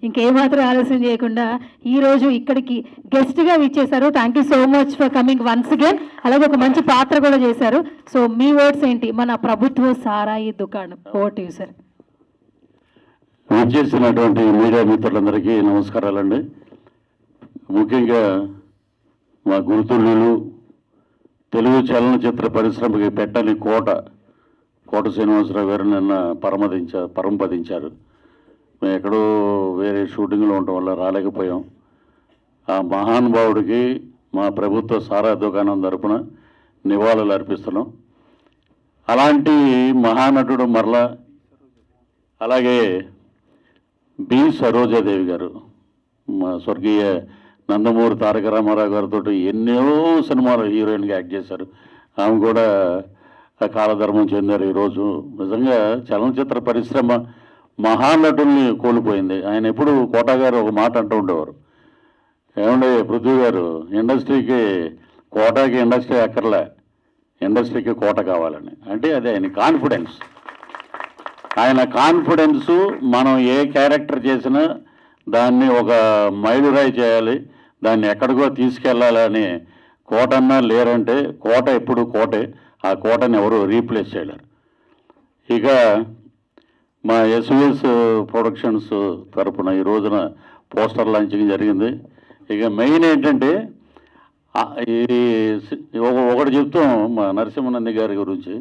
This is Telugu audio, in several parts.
ఇంకేమాత్రం ఆలస్యం చేయకుండా ఈరోజు ఇక్కడికి గెస్ట్గా విచ్చేశారు. Thank you so much for coming once again. అలాగే ఒక మంచి పాత్ర కూడా చేశారు. సో మీ వర్డ్స్ ఏంటి? మన ప్రభుత్వ సారాయి దుకాణం ఓటు సార్. విచ్చేసినటువంటి మీడియా మిత్రులందరికీ నమస్కారాలండి. ముఖ్యంగా మా గురుతుల్యులు తెలుగు చలనచిత్ర పరిశ్రమకి పెట్టని కోట శ్రీనివాసరావు గారు నిన్న పరమపదించారు. మేము ఎక్కడో వేరే షూటింగ్లో ఉండటం వల్ల రాలేకపోయాం. ఆ మహానుభావుడికి మా ప్రభుత్వ సారా దుకాణం తరపున నివాళులు అర్పిస్తున్నాం. అలాంటి మహానటుడు మరలా అలాగే బి సరోజాదేవి గారు, మా స్వర్గీయ నందమూరి తారక రామారావు గారితో ఎన్నో సినిమాలు హీరోయిన్గా యాక్ట్ చేశారు. ఆమె కూడా కాలధర్మం చెందారు. ఈరోజు నిజంగా చలనచిత్ర పరిశ్రమ మహానటుల్ని కోల్పోయింది. ఆయన ఎప్పుడు కోట గారు ఒక మాట అంటూ ఉండేవారు, ఏమంటే పృథ్వీ గారు, కోటకి ఇండస్ట్రీ అక్కర్లే, ఇండస్ట్రీకి కోట కావాలని. అంటే అదే ఆయన కాన్ఫిడెన్స్. ఆయన కాన్ఫిడెన్సు మనం ఏ క్యారెక్టర్ చేసినా దాన్ని ఒక మైలురాయి చేయాలి, దాన్ని ఎక్కడికో తీసుకెళ్ళాలని కోటన్నా లేరంటే కోట ఎప్పుడు కోటే. ఆ కోటని ఎవరు రీప్లేస్ చేయలేరు. ఇక మా ఎస్విఎస్ ప్రొడక్షన్స్ తరఫున ఈ రోజున పోస్టర్ లాంచింగ్ జరిగింది. ఇక మెయిన్ ఏంటంటే ఒకటి చెప్తాం మా నరసింహనంది గారి గురించి.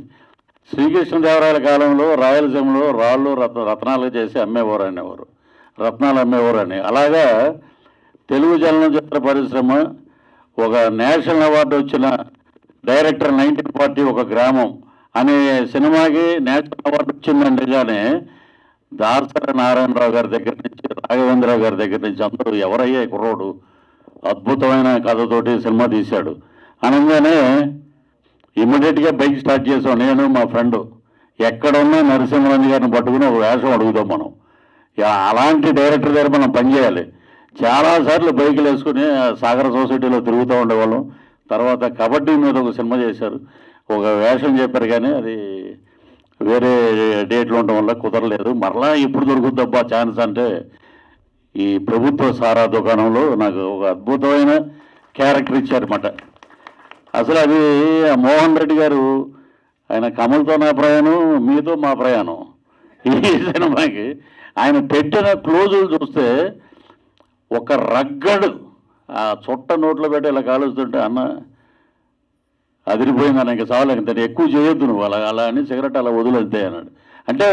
శ్రీకృష్ణదేవరాయల కాలంలో రాయలసీమలో రాళ్ళు రత్నాలు చేసి అమ్మేవారు రత్నాలు అమ్మేవారని. అలాగా తెలుగు చలనచిత్ర పరిశ్రమ ఒక నేషనల్ అవార్డు వచ్చిన డైరెక్టర్ 1940 ఒక గ్రామం అనే సినిమాకి నేషనల్ అవార్డు వచ్చిందంటేగానే దార్శర నారాయణరావు గారి దగ్గర నుంచి రాఘవేంద్రరావు గారి దగ్గర నుంచి అందరూ ఎవరయ్యే కుర్రోడు అద్భుతమైన కథతోటి సినిమా తీశాడు అనగానే ఇమ్మీడియట్గా బైక్ స్టార్ట్ చేసాం. నేను మా ఫ్రెండ్ ఎక్కడున్నా నరసింహరాజు గారిని పట్టుకుని ఒక వేషం అడుగుతాం మనం. అలాంటి డైరెక్టర్ దగ్గర మనం పనిచేయాలి. చాలాసార్లు బైకులు వేసుకుని సాగర సొసైటీలో తిరుగుతూ ఉండేవాళ్ళం. తర్వాత కబడ్డీ మీద ఒక సినిమా చేశారు, ఒక వేషం చెప్పారు, కానీ అది వేరే డేట్లో ఉండడం వల్ల కుదరలేదు. మరలా ఇప్పుడు దొరుకుద్దబ్బా ఛాన్స్ అంటే ఈ ప్రభుత్వ సారా దుకాణంలో నాకు ఒక అద్భుతమైన క్యారెక్టర్ ఇచ్చారన్నమాట. అసలు అది మోహన్ రెడ్డి గారు, ఆయన కమల్తో నా ప్రయాణం, మీతో మా ప్రయాణం. ఈ సినిమాకి ఆయన పెట్టిన క్లోజులు చూస్తే ఒక రగ్గడు ఆ చుట్ట నోట్లో పెట్టి ఇలా కాలుస్తుంటే అన్న అదిరిపోయింది అన్న, ఇంకా చాలు, ఇంత ఎక్కువ చేయొద్దు నువ్వు, అలా అని సిగరెట్ అలా వదిలేద్దే అన్నాడు. అంటే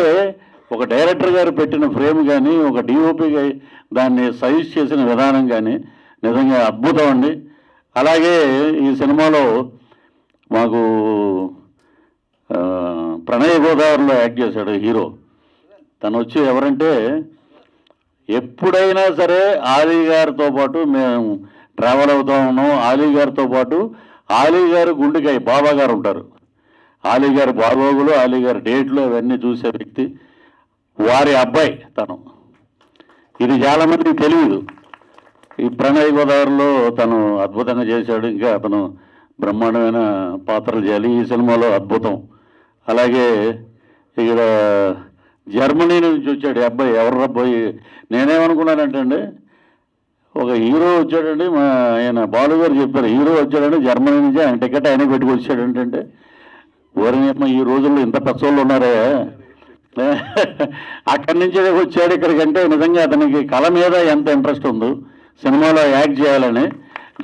ఒక డైరెక్టర్ గారు పెట్టిన ఫ్రేమ్ కానీ, ఒక డిఓపిగా దాన్ని సైజ్ చేసిన విధానం కానీ నిజంగా అద్భుతం అండి. అలాగే ఈ సినిమాలో మాకు ప్రణయ గోదావరిలో యాక్ట్ చేశాడు హీరో. తను వచ్చి ఎవరంటే, ఎప్పుడైనా సరే ఆలీ గారితో పాటు మేము ట్రావెల్ అవుతూ ఉన్నాం. ఆలీ గారితో పాటు ఆలీ గారు గుండెకాయ బాబా గారు ఉంటారు. ఆలీ గారి బాగోగులు, ఆలీ గారి డేట్లు అవన్నీ చూసే వ్యక్తి. వారి అబ్బాయి తను. ఇది చాలామందికి తెలియదు. ఈ ప్రణయ గోదావరిలో తను అద్భుతంగా చేశాడు. ఇంకా అతను బ్రహ్మాండమైన పాత్రలు చేయాలి ఈ సినిమాలో, అద్భుతం. అలాగే ఇక్కడ జర్మనీ నుంచి వచ్చాడు ఈ అబ్బాయి. ఎవరు అబ్బాయి? నేనేమనుకున్నానంటే అండి, ఒక హీరో వచ్చాడండి, మా ఆయన బాలు గారు చెప్పారు, హీరో వచ్చాడండి జర్మనీ నుంచి, ఆయన టికెట్ ఆయన పెట్టుకొచ్చాడంటే, ఓరమ్మ ఈ రోజుల్లో ఇంత పెద్దోళ్ళు ఉన్నారే. అక్కడి నుంచి వచ్చాడు ఇక్కడికంటే నిజంగా అతనికి కళ మీద ఎంత ఇంట్రెస్ట్ ఉందో, సినిమాలో యాక్ట్ చేయాలని.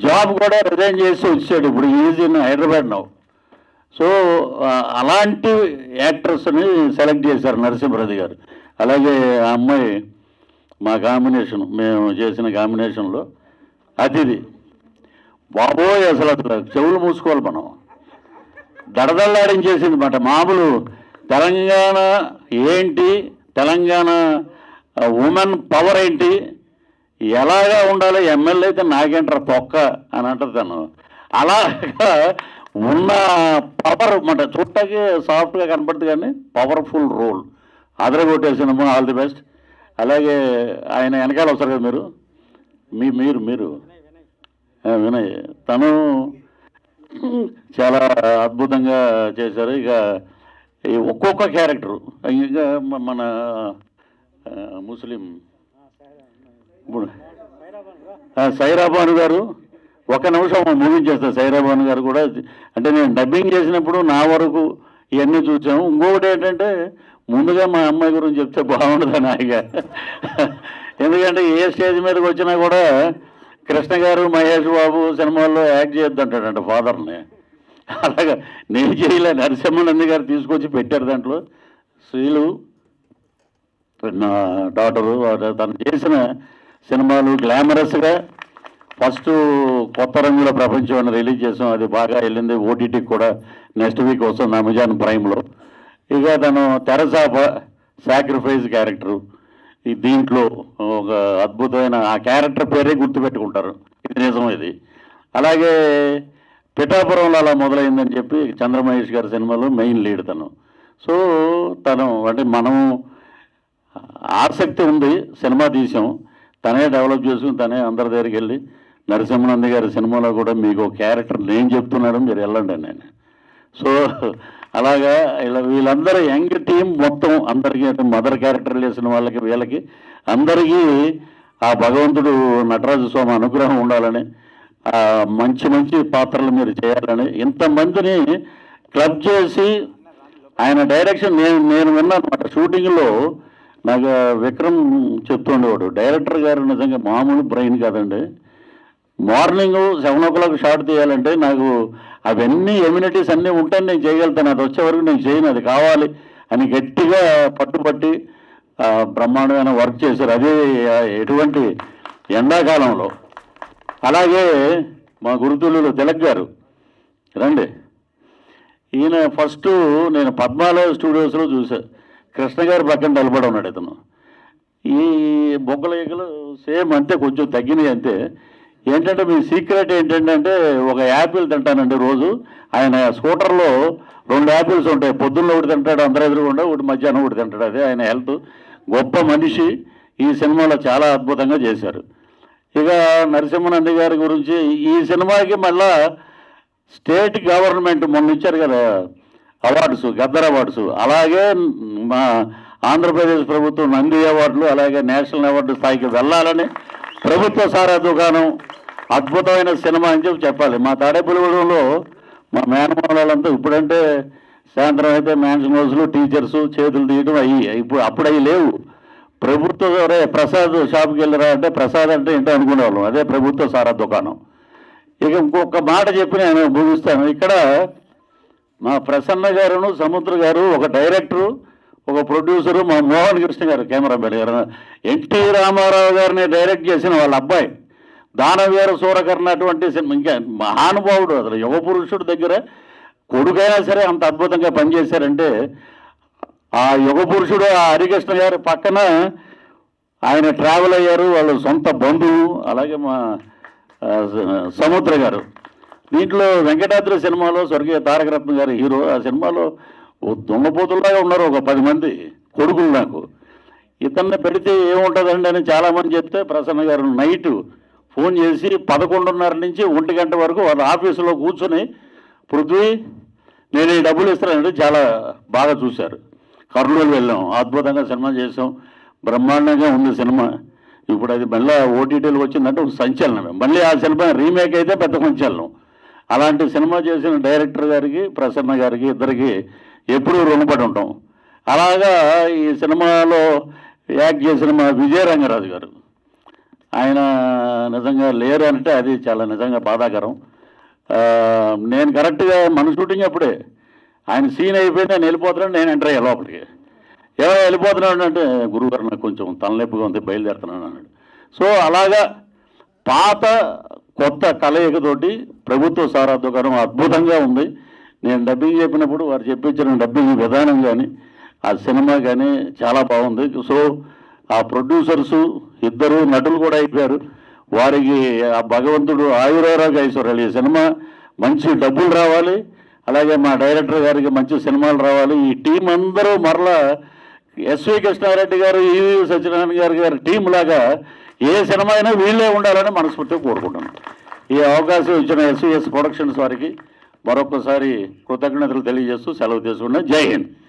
జాబ్ కూడా రిజైన్ చేసి వచ్చాడు. ఇప్పుడు is in Hyderabad now. So అలాంటి యాక్టర్స్ని సెలెక్ట్ చేశారు నరసింహరాజు గారు. అలాగే ఆ అమ్మాయి మా కాంబినేషన్, మేము చేసిన కాంబినేషన్లో అతిథి. బాబోయ్ అసలు చెవులు మూసుకోవాలి మనం, దడదల్లాడించేసింది మాట. మామూలు తెలంగాణ ఏంటి, తెలంగాణ ఉమెన్ పవర్ ఏంటి, ఎలాగా ఉండాలి, ఎమ్మెల్యే అయితే నాకేంటారు తొక్క అని అంటారు తను. అలాగా ఉన్న పవర్ మాట చుట్టకి సాఫ్ట్గా కనపడుతుంది, కానీ పవర్ఫుల్ రోల్ అదరగొట్టేసినమో. All the best. అలాగే ఆయన వెనకాల వస్తారు కదా మీరు వినయ్, తను చాలా అద్భుతంగా చేశారు. ఇక ఒక్కొక్క క్యారెక్టరు, ఇంకా మన ముస్లిం ఇప్పుడు సైరాబాను గారు ఒక నిమిషం ముగించేస్తారు. సైరాబాను గారు కూడా అంటే నేను డబ్బింగ్ చేసినప్పుడు నా వరకు ఇవన్నీ చూసాము. ఇంకొకటి ఏంటంటే ముందుగా మా అమ్మాయి గురించి చెప్తే బాగుండదు నాయిగా. ఎందుకంటే ఏ స్టేజ్ మీదకి వచ్చినా కూడా కృష్ణ గారు మహేష్ బాబు సినిమాల్లో యాక్ట్ చేయొద్దంటాడంట ఫాదర్ని. అలాగా నేను చేయలే, నరసింహనంది గారు తీసుకొచ్చి పెట్టారు. దాంట్లో శ్రీలు నా డాటరు తను చేసిన సినిమాలు గ్లామరస్గా ఫస్ట్ కొత్త రంగుల ప్రపంచం అని రిలీజ్ చేసాం. అది బాగా వెళ్ళింది. ఓటీటీకి కూడా నెక్స్ట్ వీక్ వస్తుంది అమెజాన్ ప్రైమ్లో. ఇక తను తెరసాప సాక్రిఫైస్ క్యారెక్టరు ఈ దీంట్లో ఒక అద్భుతమైన ఆ క్యారెక్టర్ పేరే గుర్తుపెట్టుకుంటారు. ఇది నిజం. ఇది అలాగే పిఠాపురంలో అలా మొదలైందని చెప్పి చంద్రమహేష్ గారి సినిమాలో మెయిన్ లీడ్ తను. సో తను అంటే మనం ఆసక్తి ఉంది, సినిమా తీసాం, తనే డెవలప్ చేసుకుని తనే అందరి దగ్గరికి వెళ్ళి నరసింహనంది గారి సినిమాలో కూడా మీకు క్యారెక్టర్ నేను చెప్తున్నాడు, మీరు వెళ్ళండి నేను. సో అలాగా ఇలా వీళ్ళందరూ యంగ్ టీం మొత్తం అందరికీ అంటే మదర్ క్యారెక్టర్ చేసిన వాళ్ళకి వీళ్ళకి అందరికీ ఆ భగవంతుడు నటరాజు స్వామి అనుగ్రహం ఉండాలని, మంచి మంచి పాత్రలు మీరు చేయాలని ఇంతమందిని క్లబ్ చేసి ఆయన డైరెక్షన్ నేను విన్నాను అనమాట. షూటింగ్లో నాకు విక్రమ్ చెప్తుండేవాడు, డైరెక్టర్ గారు నిజంగా మామూలు బ్రెయిన్ కాదండి. మార్నింగ్ 7 o'clock షాట్ తీయాలంటే నాకు అవన్నీ ఎమ్యూనిటీస్ అన్నీ ఉంటే నేను చేయగలుగుతాను, అది వచ్చే వరకు నేను చేయను, అది కావాలి అని గట్టిగా పట్టుబట్టి బ్రహ్మాండమైన వర్క్ చేశారు. అదే ఎటువంటి ఎండాకాలంలో. అలాగే మా గురుతులు తిలక్ గారు రండి. ఈయన ఫస్ట్ నేను పద్మాలయ స్టూడియోస్లో చూసా. కృష్ణ గారి పక్కన నిలబడి ఉన్నాడు ఇతను. ఈ బొగ్గల ఈగలు సేమ్ అంతే, కొంచెం తగ్గినాయి అంతే. ఏంటంటే మీ సీక్రెట్ ఏంటంటే ఒక యాపిల్ తింటానండి రోజు. ఆయన స్కూటర్లో 2 యాపిల్స్ ఉంటాయి, పొద్దున్న ఒకటి తింటాడు అందరూ ఎదురుకుండా, ఒకటి మధ్యాహ్నం ఒకటి తింటాడు. అదే ఆయన హెల్త్. గొప్ప మనిషి. ఈ సినిమాలో చాలా అద్భుతంగా చేశారు. ఇక నరసింహనంది గారి గురించి ఈ సినిమాకి మళ్ళా స్టేట్ గవర్నమెంట్ మొన్న ఇచ్చారు కదా అవార్డ్స్, గద్దర్ అవార్డ్స్. అలాగే మా ఆంధ్రప్రదేశ్ ప్రభుత్వం నంది అవార్డులు, అలాగే నేషనల్ అవార్డు స్థాయికి వెళ్ళాలని ప్రభుత్వ సారా దుకాణం అద్భుతమైన సినిమా అని చెప్పాలి. మా తాడేపల్లిగూడెంలో మా మేనమాలంతా ఇప్పుడంటే సాయంత్రం అయితే మ్యాన్షన్ హౌస్లు టీచర్స్ చేతులు తీయడం ఇప్పుడు అప్పుడు అవి లేవు. ప్రభుత్వ ప్రసాద్ షాప్కి వెళ్ళరా అంటే ప్రసాద్ అంటే ఏంటో అనుకునేవాళ్ళం, అదే ప్రభుత్వ సారా దుకాణం. ఇక ఇంకొక మాట చెప్పి నేను ముగిస్తాను. ఇక్కడ మా ప్రసన్న గారును సముద్ర గారు ఒక డైరెక్టరు, ఒక ప్రొడ్యూసరు, మా మోహన్ కృష్ణ గారు కెమెరామెన్ గారు, ఎన్టీ రామారావు గారిని డైరెక్ట్ చేసిన వాళ్ళ అబ్బాయి దానవీర సూరకర్ణ అటువంటి సినిమా. ఇంకా మహానుభావుడు, అసలు యుగ పురుషుడు దగ్గర కొడుకైనా సరే అంత అద్భుతంగా పనిచేశారంటే ఆ యుగ పురుషుడు ఆ హరికృష్ణ గారి పక్కన ఆయన ట్రావెల్ అయ్యారు, వాళ్ళ సొంత బంధువు. అలాగే మా సముద్ర గారు. దీంట్లో వెంకటాద్రి సినిమాలో స్వర్గీయ తారకరత్న గారి హీరో. ఆ సినిమాలో దొంగపోతుల్లాగా ఉన్నారు ఒక 10 మంది కొడుకులు నాకు. ఇతన్ని పెడితే ఏముంటుందండి అని చాలామంది చెప్తే ప్రసన్న గారు నైట్ ఫోన్ చేసి 11:30 నుంచి 1 గంట వరకు వాళ్ళ ఆఫీసులో కూర్చొని పృథ్వీ నేను ఈ డబ్బులు ఇస్తానంటే చాలా బాగా చూశారు. కర్నూలు వెళ్ళాం, అద్భుతంగా సినిమా చేసాం, బ్రహ్మాండంగా ఉంది సినిమా. ఇప్పుడు అది మళ్ళీ ఓటీటీలు వచ్చిందంటే ఒక సంచలనమే. మళ్ళీ ఆ సినిమా రీమేక్ అయితే పెద్ద సంచలనం. అలాంటి సినిమా చేసిన డైరెక్టర్ గారికి ప్రసన్న గారికి ఇద్దరికి ఎప్పుడూ రుణపడి ఉంటాం. అలాగా ఈ సినిమాలో యాక్ట్ చేసిన మా విజయరంగరాజు గారు, ఆయన నిజంగా లేరు అంటే అది చాలా నిజంగా బాధాకరం. నేను కరెక్ట్గా మన షూటింగ్ అప్పుడే ఆయన సీన్ అయిపోయింది, నేను వెళ్ళిపోతున్నాను, నేను ఎంటర్ అయ్యా లోపలికి. ఏమైనా వెళ్ళిపోతున్నాడు అంటే గురువుగారు నాకు కొంచెం తలనొప్పిగా ఉంది బయలుదేరుతున్నాను అన్నాడు. సో అలాగా పాత కొత్త కలయికతోటి ప్రభుత్వ సారా దుకాణం అద్భుతంగా ఉంది. నేను డబ్బింగ్ చెప్పినప్పుడు వారు చెప్పించిన డబ్బింగ్ విధానం కానీ ఆ సినిమా కానీ చాలా బాగుంది. సో ఆ ప్రొడ్యూసర్సు ఇద్దరు నటులు కూడా అయిపోయారు. వారికి ఆ భగవంతుడు ఆయురారోగ్య ఐశ్వర్యాలు, ఈ సినిమా మంచి డబ్బులు రావాలి, అలాగే మా డైరెక్టర్ గారికి మంచి సినిమాలు రావాలి. ఈ టీం అందరూ మరలా ఎస్వి కృష్ణారెడ్డి గారు, ఈవి సత్యనారాయణ గారి టీం లాగా ఏ సినిమా అయినా వీళ్ళే ఉండాలని మనస్ఫూర్తిగా కోరుకుంటున్నాను. ఈ అవకాశం ఇచ్చిన ఎస్విఎస్ ప్రొడక్షన్స్ వారికి మరొకసారి కృతజ్ఞతలు తెలియజేస్తూ సెలవు తీసుకున్నాను. జై హింద్.